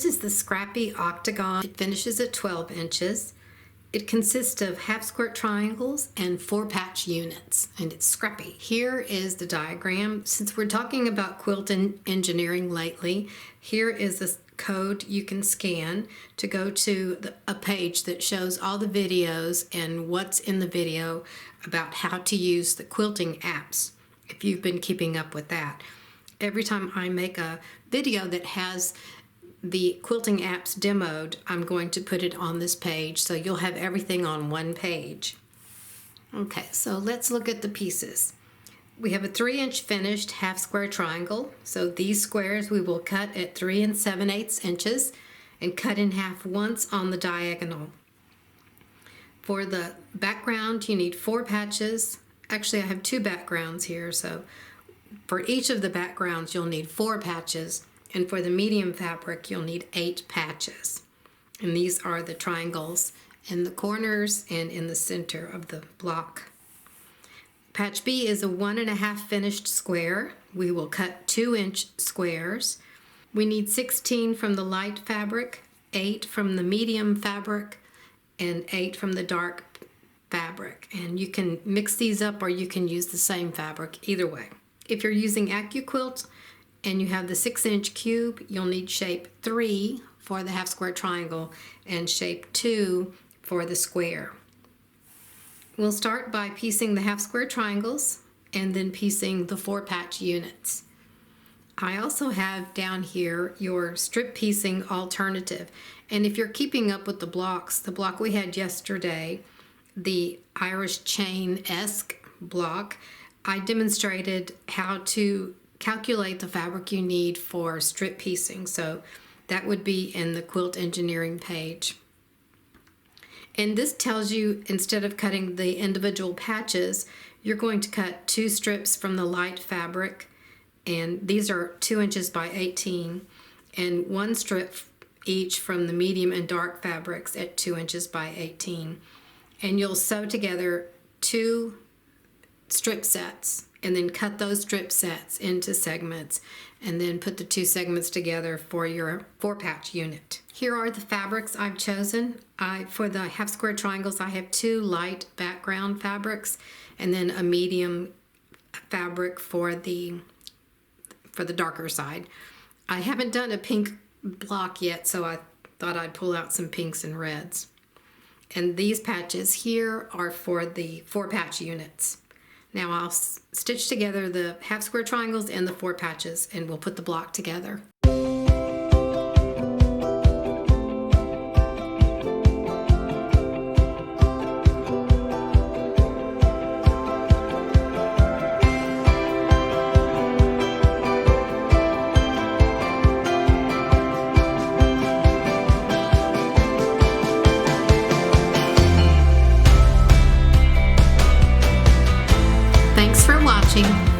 This is the Scrappy Octagon. It finishes at 12 inches. It consists of half square triangles and 4 patch units, and it's Scrappy. Here is the diagram. Since we're talking about quilt engineering lately, here is a code you can scan to go to a page that shows all the videos and what's in the video about how to use the quilting apps, if you've been keeping up with that. Every time I make a video that has the quilting apps demoed, I'm going to put it on this page, so you'll have everything on one page. Okay, so let's look at the pieces. We have a 3-inch finished half square triangle. So these squares we will cut at 3 7/8 inches and cut in half once on the diagonal. For the background, you need 4 patches. Actually, I have 2 backgrounds here, so for each of the backgrounds you'll need 4 patches. And for the medium fabric, you'll need 8 patches. And these are the triangles in the corners and in the center of the block. Patch B is a 1.5 finished square. We will cut 2-inch squares. We need 16 from the light fabric, 8 from the medium fabric, and 8 from the dark fabric. And you can mix these up or you can use the same fabric, either way. If you're using AccuQuilt, and you have the 6-inch cube, you'll need shape 3 for the half square triangle and shape 2 for the square. We'll start by piecing the half square triangles and then piecing the 4 patch units. I also have down here your strip piecing alternative. And if you're keeping up with the block we had yesterday, the Irish chain-esque block, I demonstrated how to calculate the fabric you need for strip piecing. So that would be in the quilt engineering page. And this tells you, instead of cutting the individual patches, you're going to cut 2 strips from the light fabric, and these are 2 inches by 18, and 1 strip each from the medium and dark fabrics at 2 inches by 18. And you'll sew together 2 strip sets and then cut those strip sets into segments and then put the 2 segments together for your 4 patch unit. Here are the fabrics I've chosen. For the half square triangles, I have 2 light background fabrics and then a medium fabric for the darker side. I haven't done a pink block yet, so I thought I'd pull out some pinks and reds. And these patches here are for the 4 patch units. Now I'll stitch together the half square triangles and the 4 patches, and we'll put the block together. Thanks for watching.